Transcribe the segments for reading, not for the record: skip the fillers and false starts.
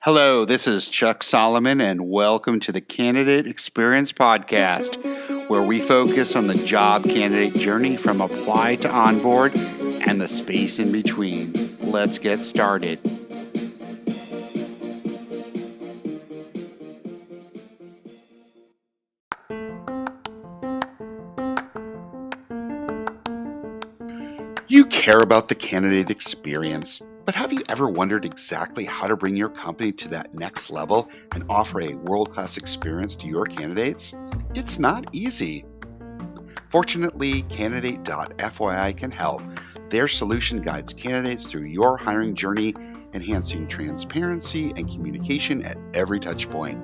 Hello, this is Chuck Solomon, and welcome to the Candidate Experience Podcast, where we focus on the job candidate journey from apply to onboard and the space in between. Let's get started. You care about the candidate experience, but have you ever wondered exactly how to bring your company to that next level and offer a world-class experience to your candidates? It's not easy. Fortunately, Candidate.fyi can help. Their solution guides candidates through your hiring journey, enhancing transparency and communication at every touch point.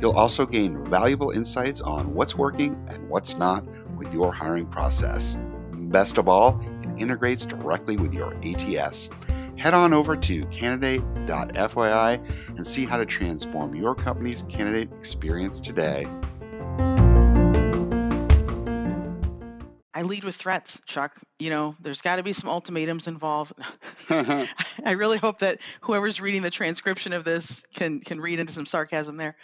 You'll also gain valuable insights on what's working and what's not with your hiring process. Best of all, it integrates directly with your ATS. Head on over to Candidate.fyi and see how to transform your company's candidate experience today. I lead with threats, Chuck. There's got to be some ultimatums involved. I really hope that whoever's reading the transcription of this can read into some sarcasm there.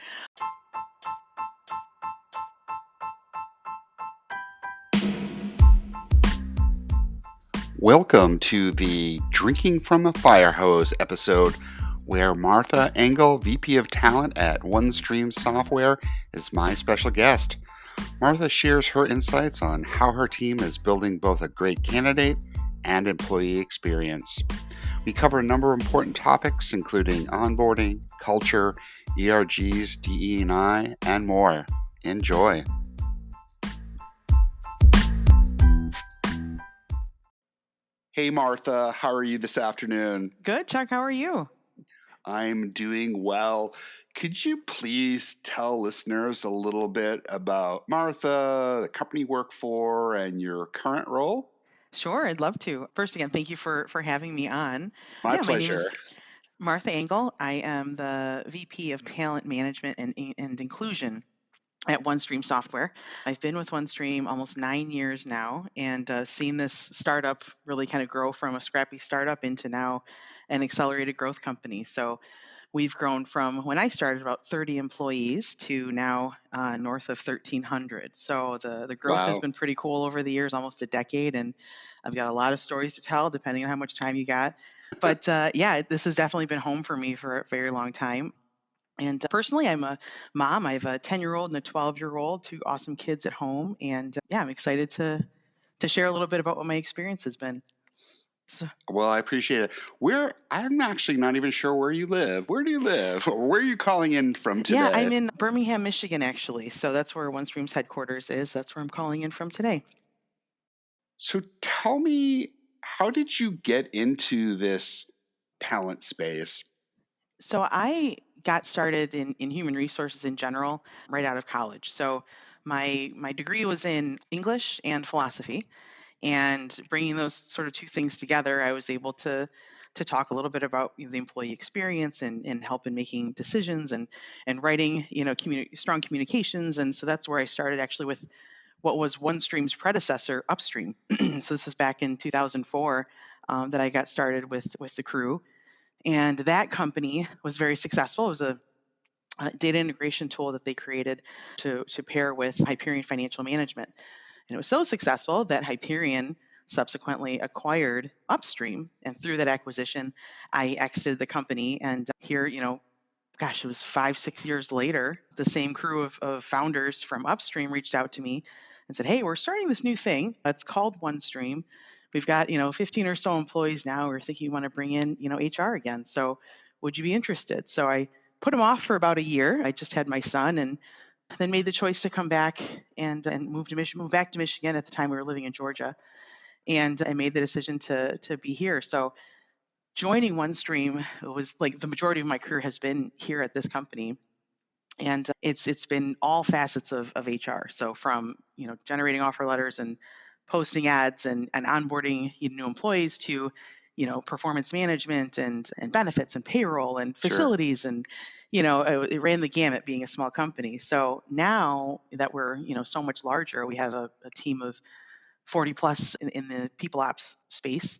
Welcome to the Drinking from a Fire Hose episode, where Martha Engel, VP of Talent at OneStream Software, is my special guest. Martha shares her insights on how her team is building both a great candidate and employee experience. We cover a number of important topics, including onboarding, culture, ERGs, DE&I, and more. Enjoy. Hey, Martha, how are you this afternoon? Good, Chuck. How are you? I'm doing well. Could you please tell listeners a little bit about Martha, the company you work for, and your current role? Sure, I'd love to. First, again, thank you for having me on. My My name pleasure. is Martha Engel. I am the VP of Talent Management and Inclusion at OneStream Software. I've been with OneStream almost 9 years now and seen this startup really kind of grow from a scrappy startup into now an accelerated growth company. So we've grown from when I started about 30 employees to now north of 1,300. So the growth has Wow. been pretty cool over the years, almost a decade. And I've got a lot of stories to tell depending on how much time you got. But this has definitely been home for me for a very long time. And personally, I'm a mom. I have a 10-year-old and a 12-year-old, two awesome kids at home. And I'm excited to share a little bit about what my experience has been. So, Well, I appreciate it. I'm actually not even sure where you live. Where do you live? Or where are you calling in from today? yeah, I'm in Birmingham, Michigan, actually. So that's where OneStream's headquarters is. That's where I'm calling in from today. So tell me, how did you get into this talent space? So I got started in human resources in general right out of college. So my degree was in English and philosophy. And bringing those sort of two things together, I was able to talk a little bit about the employee experience and help in making decisions and writing strong communications. And so that's where I started actually with what was OneStream's predecessor, Upstream. So this is back in 2004 that I got started with the crew, and that company was very successful. It was a data integration tool that they created to pair with Hyperion Financial Management. And it was so successful that Hyperion subsequently acquired Upstream. And through that acquisition, I exited the company. And here, it was 5-6 years later, the same crew of founders from Upstream reached out to me and said, hey, we're starting this new thing. It's called OneStream. We've got, 15 or so employees now. We're thinking you want to bring in, HR again. So would you be interested? So I put them off for about a year. I just had my son and then made the choice to come back and move back to Michigan. At the time we were living in Georgia, and I made the decision to be here. So joining OneStream was like the majority of my career has been here at this company. And it's been all facets of HR. So from generating offer letters and posting ads and onboarding new employees to performance management and benefits and payroll and Sure. facilities and it ran the gamut being a small company. So now that we're so much larger, we have a team of 40 plus in the people ops space.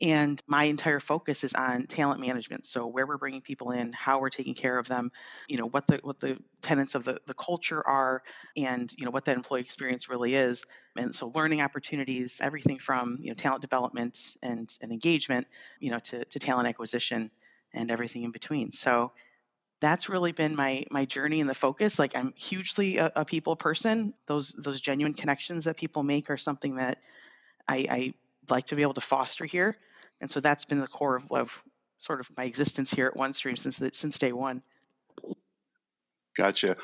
And my entire focus is on talent management. So where we're bringing people in, how we're taking care of them, what the tenets of the culture are, and what that employee experience really is. And so learning opportunities, everything from talent development and engagement, to talent acquisition and everything in between. So that's really been my journey and the focus. Like, I'm hugely a people person. Those genuine connections that people make are something that I like to be able to foster here. And so that's been the core of sort of my existence here at OneStream since day one. Gotcha.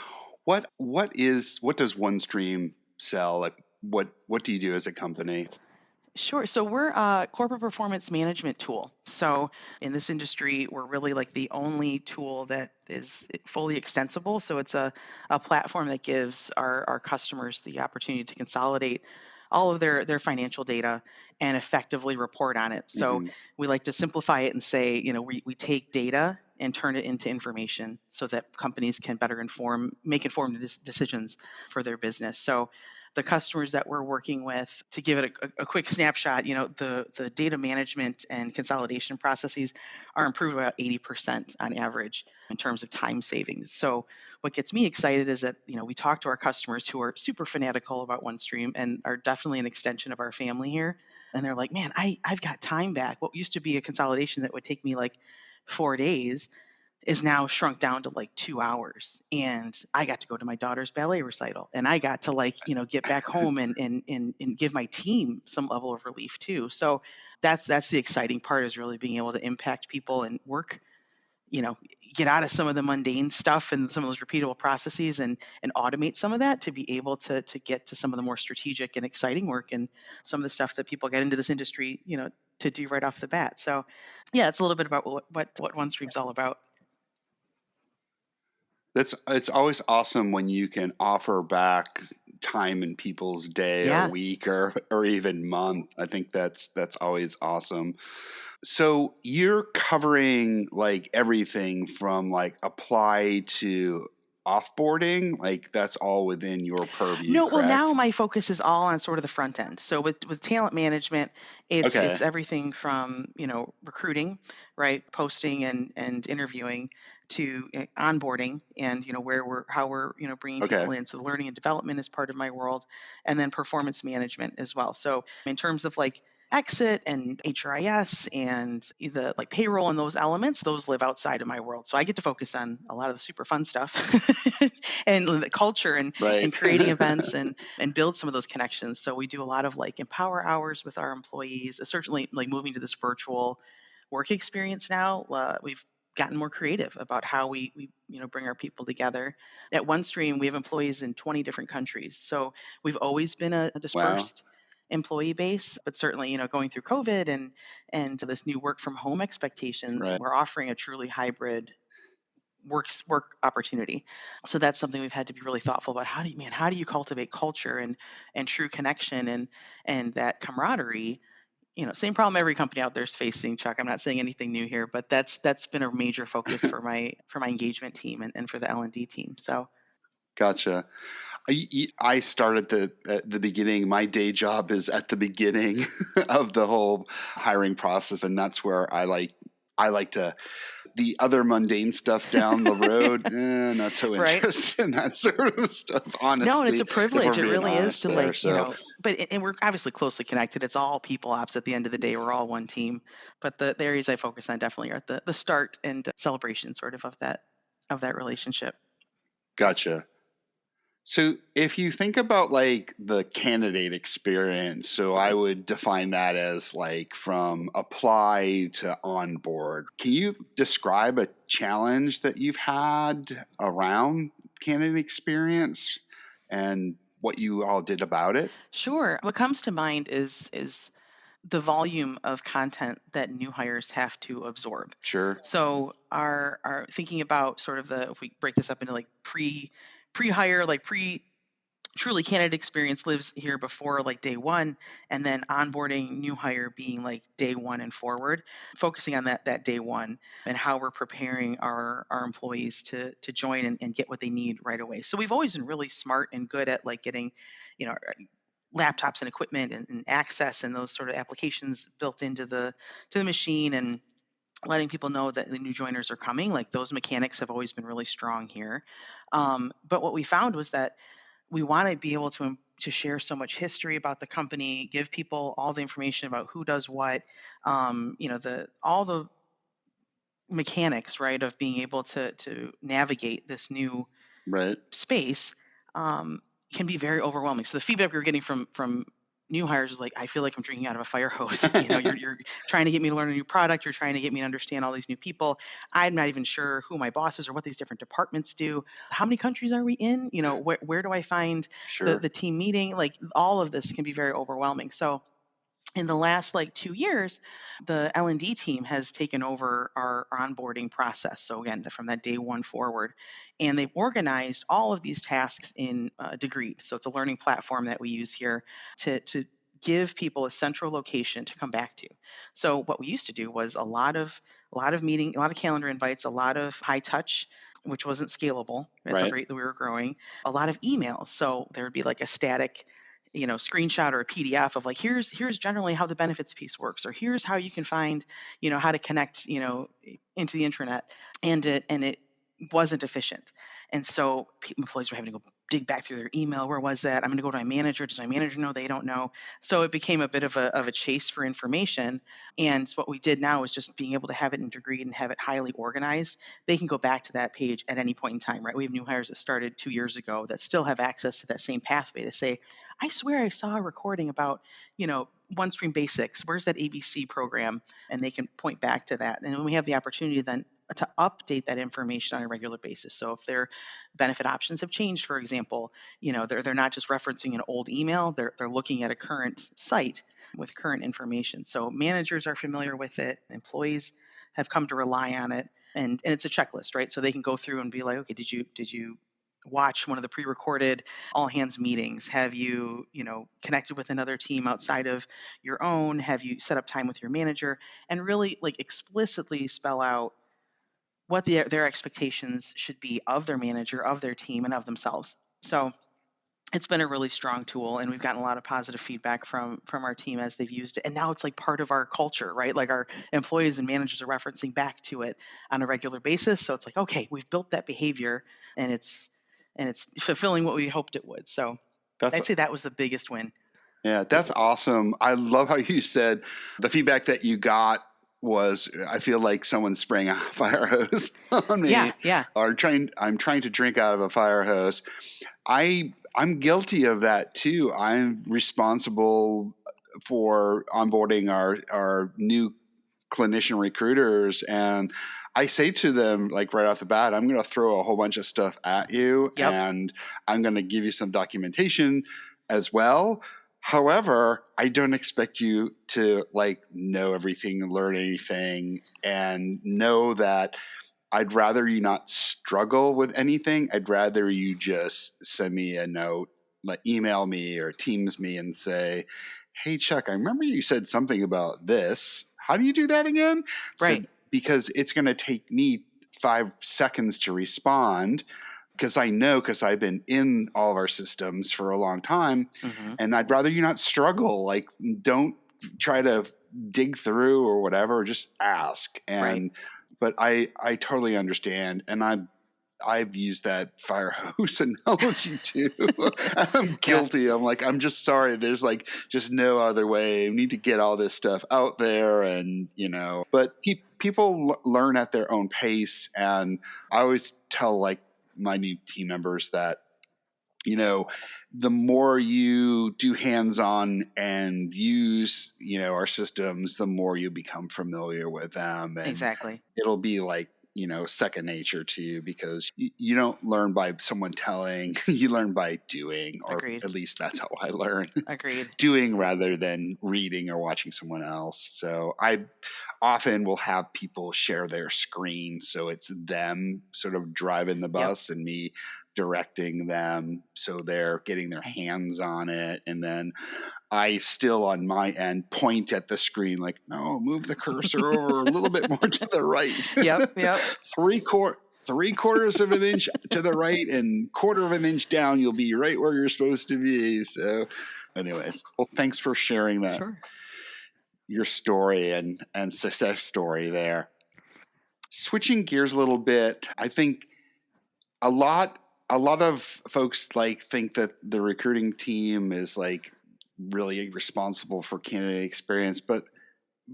What does OneStream sell? Like what do you do as a company? Sure. So we're a corporate performance management tool. So in this industry, we're really like the only tool that is fully extensible. So it's a platform that gives our customers the opportunity to consolidate all of their financial data and effectively report on it. So Hmm. we like to simplify it and say, we take data and turn it into information so that companies can better make informed decisions for their business. So the customers that we're working with, to give it a quick snapshot, the data management and consolidation processes are improved about 80% on average in terms of time savings. So what gets me excited is that we talk to our customers who are super fanatical about OneStream and are definitely an extension of our family here, and they're like, man, I've got time back. What used to be a consolidation that would take me like 4 days is now shrunk down to like 2 hours. And I got to go to my daughter's ballet recital, and I got to, like, get back home and give my team some level of relief too. So that's the exciting part, is really being able to impact people and work, you know, get out of some of the mundane stuff and some of those repeatable processes, and automate some of that to be able to get to some of the more strategic and exciting work, and some of the stuff that people get into this industry, to do right off the bat. So yeah, it's a little bit about what OneStream's all about. It's always awesome when you can offer back time in people's day or Yeah. week or even month. I think that's always awesome. So you're covering like everything from like apply to offboarding, like that's all within your purview, No, well, now correct? my focus is all on sort of the front end. So with talent management, it's Okay. everything from, recruiting, right, posting and interviewing, to onboarding, and where we're how we're bringing Okay. people in. So the learning and development is part of my world, and then performance management as well. So in terms of like exit and HRIS and the like payroll and those elements, those live outside of my world. So I get to focus on a lot of the super fun stuff and the culture, and Right. creating events, and build some of those connections. So we do a lot of like empower hours with our employees. Certainly, like, moving to this virtual work experience now, we've gotten more creative about how we bring our people together. At OneStream, we have employees in 20 different countries, so we've always been a Wow. dispersed employee base. But certainly, going through COVID and this new work from home expectations, Right. we're offering a truly hybrid work opportunity. So that's something we've had to be really thoughtful about. How do you cultivate culture and true connection and that camaraderie? Same problem every company out there is facing, Chuck. I'm not saying anything new here, but that's been a major focus for my engagement team and for the L&D team. So Gotcha. I started at the beginning. My day job is at the beginning of the whole hiring process, and that's where I like to the other mundane stuff down the road. Not so right. interested in that sort of stuff. No, and it's Honestly, a if we're privilege. It being really is honest to, there. like, So but and we're obviously closely connected. It's all people ops at the end of the day. We're all one team. But the areas I focus on definitely are at the start and celebration sort of that relationship. gotcha. So if you think about like the candidate experience, so I would define that as like from apply to onboard. Can you describe a challenge that you've had around candidate experience and what you all did about it? Sure. What comes to mind is the volume of content that new hires have to absorb. Sure. So our thinking about sort of if we break this up into like pre-hire, like pre truly candidate experience lives here before like day one, and then onboarding new hire being like day one and forward, focusing on that day one, and how we're preparing our employees to join and get what they need right away. So we've always been really smart and good at like getting, you know laptops and equipment and access and those sort of applications built into the machine, and letting people know that the new joiners are coming. Like those mechanics have always been really strong here. But what we found was that we want to be able to share so much history about the company, give people all the information about who does what, the all the mechanics, right, of being able to navigate this new Right. space, can be very overwhelming. So the feedback we were getting from new hires is like, I feel like I'm drinking out of a fire hose. You're trying to get me to learn a new product. You're trying to get me to understand all these new people. I'm not even sure who my boss is or what these different departments do. How many countries are we in? Where do I find Sure. the team meeting? Like all of this can be very overwhelming. So in the last like 2 years, the L&D team has taken over our onboarding process. So again, from that day one forward, and they've organized all of these tasks in Degreed. So it's a learning platform that we use here to give people a central location to come back to. So what we used to do was a lot of meeting, a lot of calendar invites, a lot of high touch, which wasn't scalable at the Right. rate that we were growing, a lot of emails. So there would be like a static screenshot or a PDF of like, here's generally how the benefits piece works, or here's how you can find, how to connect, into the intranet, and it wasn't efficient. And so employees were having to go dig back through their email. Where was that? I'm going to go to my manager. Does my manager know? They don't know. So it became a bit of a chase for information. And what we did now is just being able to have it integrated and have it highly organized. They can go back to that page at any point in time, right? We have new hires that started 2 years ago that still have access to that same pathway to say, I swear I saw a recording about, OneStream Basics. Where's that ABC program? And they can point back to that. And when we have the opportunity then to update that information on a regular basis. So if their benefit options have changed, for example, they're not just referencing an old email, they're looking at a current site with current information. So managers are familiar with it, employees have come to rely on it, and it's a checklist, right? So they can go through and be like, okay, did you watch one of the pre-recorded all hands meetings? Have you, connected with another team outside of your own? Have you set up time with your manager? And really like explicitly spell out what their expectations should be of their manager, of their team, and of themselves. So it's been a really strong tool, and we've gotten a lot of positive feedback from our team as they've used it. And now it's like part of our culture, right? Like our employees and managers are referencing back to it on a regular basis. So it's like, okay, we've built that behavior, and it's fulfilling what we hoped it would. So That's I'd say that was the biggest win. Yeah, that's awesome. I love how you said the feedback that you got was, I feel like someone spraying a fire hose on Yeah, me, yeah, or I'm trying to drink out of a fire hose. I'm guilty of that too. I'm responsible for onboarding our new clinician recruiters, and I say to them, like, right off the bat, I'm going to throw a whole bunch of stuff at you, yep, and I'm going to give you some documentation as well. However, I don't expect you to like know everything, learn anything, and know that I'd rather you not struggle with anything. I'd rather you just send me a note, like email me or Teams me and say, hey, Chuck, I remember you said something about this. How do you do that again? right. Said, because it's going to take me 5 seconds to respond, because I've been in all of our systems for a long time, Hmm. and I'd rather you not struggle. Like, don't try to dig through or whatever, just ask. Right. But I totally understand, and I've used that fire hose analogy too. I'm Yeah. guilty. I'm like, I'm just sorry. There's like just no other way. We need to get all this stuff out there, and but people learn at their own pace. And I always tell like my new team members that the more you do hands-on and use our systems, the more you become familiar with them, and Exactly. it'll be like second nature to you, because you don't learn by someone telling. You learn by doing, or Agreed. at least that's how I learn. Agreed. Doing rather than reading or watching someone else. So I often will have people share their screen, so it's them sort of driving the Yep. bus and me directing them, so they're getting their hands on it. And then I still on my end point at the screen like, no, move the cursor over a little bit more to the right. Yep. Yep. Three quarters of an inch to the right and quarter of an inch down, you'll be right where you're supposed to be. So Anyways, well, thanks for sharing that, Sure. your story and success story there. Switching gears a little bit, I think a lot a lot of folks like think that the recruiting team is like really responsible for candidate experience, but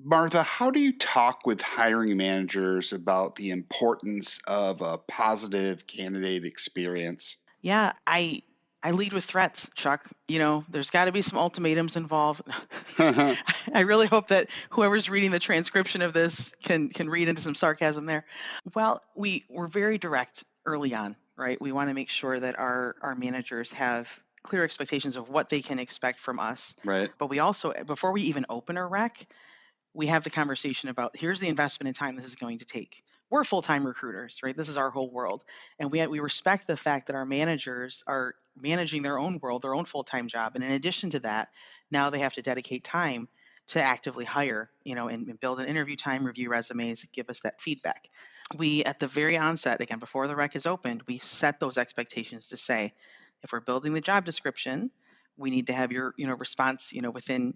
Martha, how do you talk with hiring managers about the importance of a positive candidate experience? Yeah, I lead with threats, Chuck. There's got to be some ultimatums involved. I really hope that whoever's reading the transcription of this can read into some sarcasm there. Well, we're very direct early on, right? We want to make sure that our managers have clear expectations of what they can expect from us. Right, But we also, before we even open a rec, we have the conversation about here's the investment in time this is going to take. We're full-time recruiters, right? This is our whole world. And we respect the fact that our managers are managing their own world, their own full-time job. And in addition to that, now they have to dedicate time to actively hire, and build an interview time, review resumes, give us that feedback. We, at the very onset, again, before the rec is opened, we set those expectations to say, if we're building the job description, we need to have your, response, within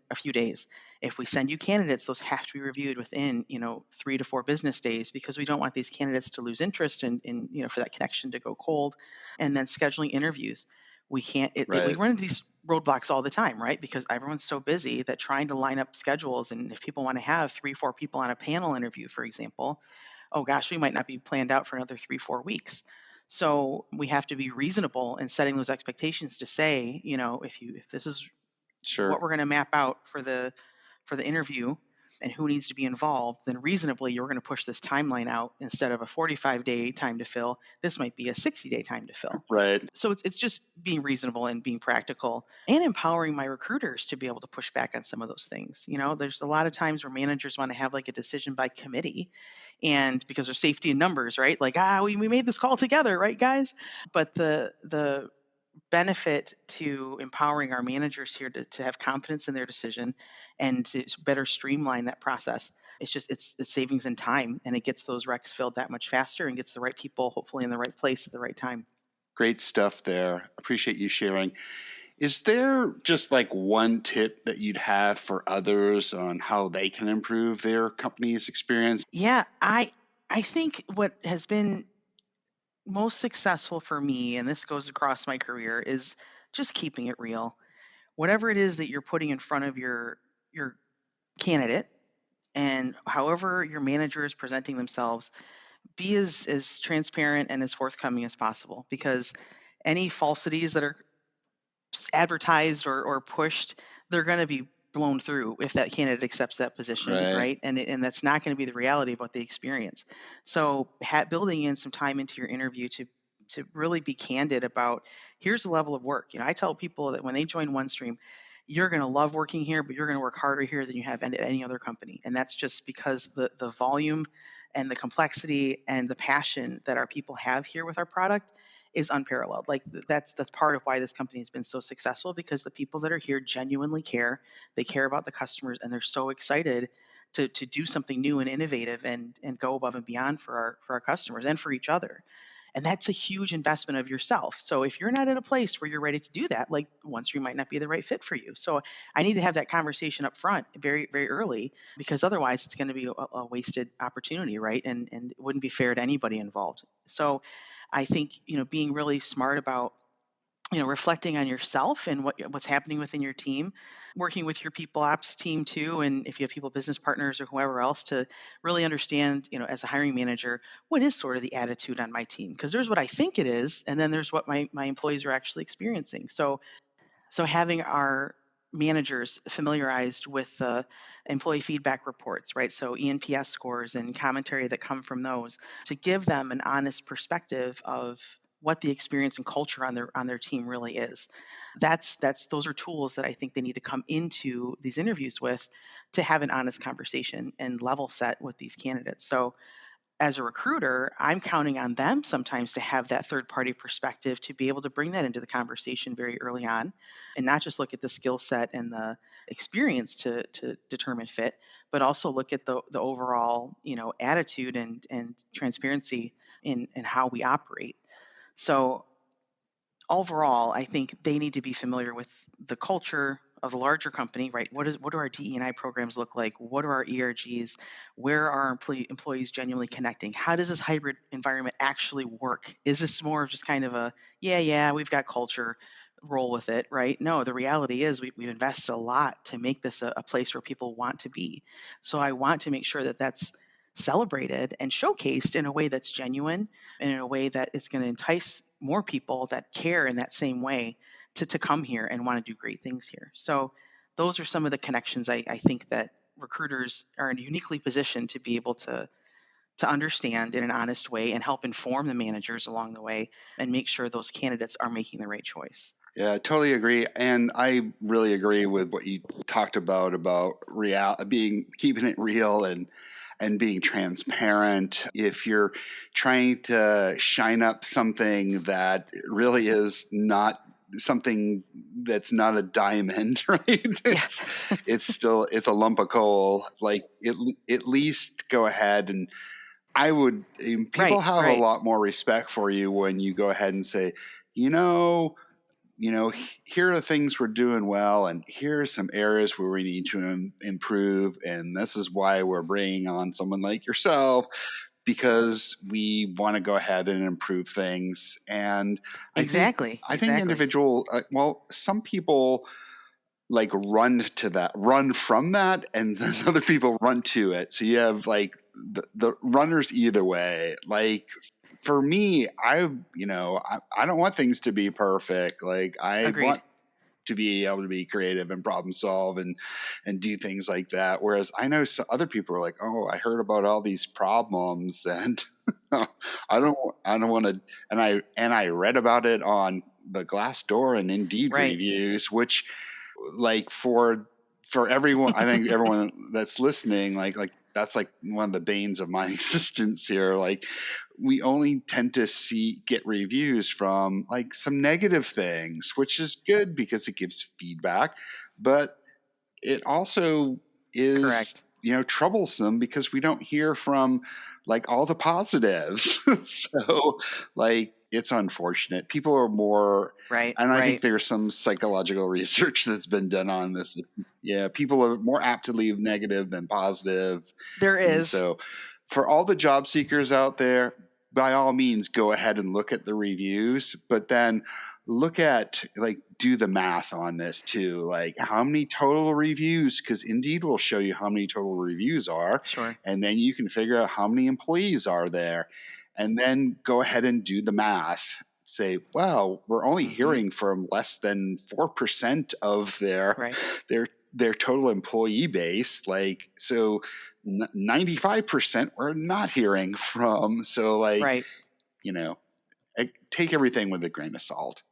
a few days. If we send you candidates, those have to be reviewed within, 3 to 4 business days, because we don't want these candidates to lose interest and, for that connection to go cold. And then scheduling interviews. We can't, we right, run into these roadblocks all the time, right? Because everyone's so busy that trying to line up schedules, and if people want to have 3, 4 people on a panel interview, for example, oh gosh, we might not be planned out for another 3, 4 weeks. So we have to be reasonable in setting those expectations to say, if this is sure, what we're going to map out for the interview and who needs to be involved, then reasonably you're going to push this timeline out. Instead of a 45-day time to fill, this might be a 60-day time to fill. right, So it's just being reasonable and being practical and empowering my recruiters to be able to push back on some of those things. There's a lot of times where managers want to have like a decision by committee, and because there's safety in numbers, right? Like, we made this call together, right, guys? But the benefit to empowering our managers here to have confidence in their decision and to better streamline that process. It's savings in time, and it gets those recs filled that much faster and gets the right people hopefully in the right place at the right time. great stuff there. Appreciate you sharing. Is there just like one tip that you'd have for others on how they can improve their company's experience? Yeah, I think what has been most successful for me, and this goes across my career, is just keeping it real. Whatever it is that you're putting in front of your candidate, and however your manager is presenting themselves, be as transparent and as forthcoming as possible, because any falsities that are advertised or pushed, they're going to be blown through if that candidate accepts that position, Right, right? And that's not going to be the reality of what they experience. So building in some time into your interview to really be candid about, here's the level of work. I tell people that when they join OneStream, you're going to love working here, but you're going to work harder here than you have at any other company. And that's just because the volume and the complexity and the passion that our people have here with our product is unparalleled. Like, that's part of why this company has been so successful, because the people that are here genuinely care. They care about the customers, and they're so excited to do something new and innovative and go above and beyond for our customers and for each other. And that's a huge investment of yourself. So if you're not in a place where you're ready to do that, like, OneStream might not be the right fit for you. So I need to have that conversation up front very, very early, because otherwise it's going to be a wasted opportunity, right? And it wouldn't be fair to anybody involved. So I think, being really smart about, reflecting on yourself and what's happening within your team, working with your people ops team too, and if you have people business partners or whoever else, to really understand, as a hiring manager, what is sort of the attitude on my team, because there's what I think it is, and then there's what my employees are actually experiencing. So having our managers familiarized with the employee feedback reports, right? So ENPS scores and commentary that come from those, to give them an honest perspective of what the experience and culture on their team really is. Those are tools that I think they need to come into these interviews with, to have an honest conversation and level set with these candidates. So as a recruiter, I'm counting on them sometimes to have that third party perspective, to be able to bring that into the conversation very early on, and not just look at the skill set and the experience to determine fit, but also look at the overall, attitude and transparency in how we operate. So overall, I think they need to be familiar with the culture of the larger company, right? What do our DE&I programs look like? What are our ERGs? Where are our employees genuinely connecting? How does this hybrid environment actually work? Is this more of just kind of a yeah, we've got culture, roll with it, right? No, the reality is we've invested a lot to make this a place where people want to be. So I want to make sure that that's celebrated and showcased in a way that's genuine and in a way that is going to entice more people that care in that same way to come here and want to do great things here. So those are some of the connections I think that recruiters are uniquely positioned to be able to understand in an honest way and help inform the managers along the way and make sure those candidates are making the right choice. Yeah, I totally agree. And I really agree with what you talked about being keeping it real and being transparent. If you're trying to shine up something that really is not something that's not a diamond, right? Yeah. It's a lump of coal. Like at least go ahead and people Right, have a right. lot more respect for you when you go ahead and say, you know, here are the things we're doing well, and here are some areas where we need to improve. And this is why we're bringing on someone like yourself, because we want to go ahead and improve things. And Exactly. I think Exactly. some people like run from that, and then other people run to it. So you have like the runners either way. Like for me, I don't want things to be perfect. Like I Agreed. want to be able to be creative and problem solve and do things like that. Whereas I know other people are like, oh, I heard about all these problems, and I don't want to. And I read about it on the Glassdoor and Indeed Right. reviews, which like for everyone, I think everyone that's listening, like that's like one of the banes of my existence here. Like we only tend to get reviews from like some negative things, which is good because it gives feedback, but it also is, Correct. troublesome because we don't hear from like all the positives. So like it's unfortunate. People are more, Right. and I think Right. there's some psychological research that's been done on this. Yeah, people are more apt to leave negative than positive. There And is. so for all the job seekers out there, by all means go ahead and look at the reviews, but then look at like do the math on this too, like how many total reviews, because Indeed will show you how many total reviews are, Sure. and then you can figure out how many employees are there, and then go ahead and do the math. Say, well, we're only Mm-hmm. hearing from less than 4% of Right. their total employee base, like so 95% we're not hearing from. So like, Right. you know take everything with a grain of salt.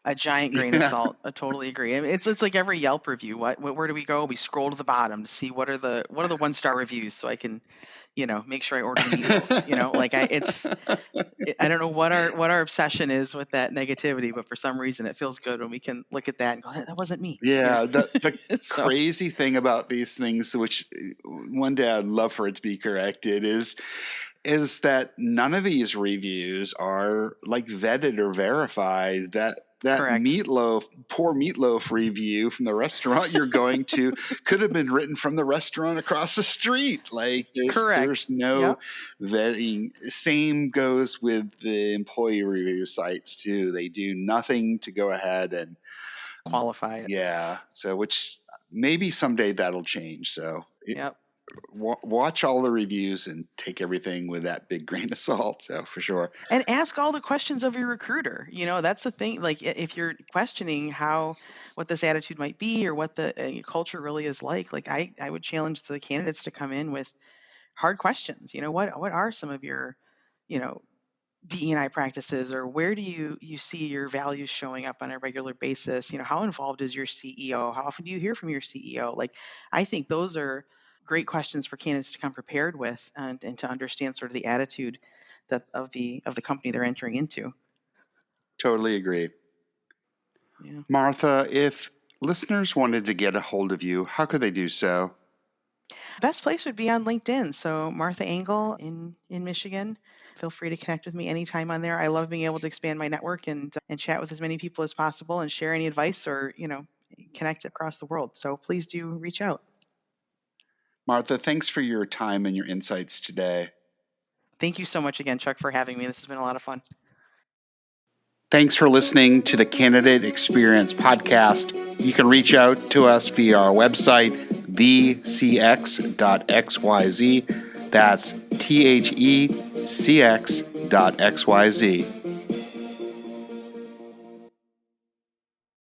A giant grain of Yeah. salt. I totally agree. I mean, it's like every Yelp review. Where do we go? We scroll to the bottom to see what are the 1-star reviews so I can, make sure I order the meatloaf. Like I don't know what our obsession is with that negativity, but for some reason it feels good when we can look at that and go, that wasn't me. Yeah, the So crazy thing about these things, which one day I'd love for it to be corrected, is that none of these reviews are like vetted or verified. That correct. poor meatloaf review from the restaurant you're going to could have been written from the restaurant across the street. Like there's Correct. no Yep. vetting. Same goes with the employee review sites too. They do nothing to go ahead and Qualify it. yeah. So which maybe someday that'll change. So Yep. watch all the reviews and take everything with that big grain of salt. So for sure. And ask all the questions of your recruiter. That's the thing. Like if you're questioning what this attitude might be or what the culture really is like I would challenge the candidates to come in with hard questions. What are some of your, you know, DE&I practices, or where do you see your values showing up on a regular basis? How involved is your CEO? How often do you hear from your CEO? Like, I think those are great questions for candidates to come prepared with and to understand sort of the attitude that of the company they're entering into. Totally agree. Yeah. Martha, if listeners wanted to get a hold of you, how could they do so? Best place would be on LinkedIn. So Martha Engel in Michigan. feel free to connect with me anytime on there. I love being able to expand my network and chat with as many people as possible and share any advice or, connect across the world. So please do reach out. Martha, thanks for your time and your insights today. Thank you so much again, Chuck, for having me. This has been a lot of fun. Thanks for listening to the Candidate Experience podcast. You can reach out to us via our website, thecx.xyz. That's thecx.xyz.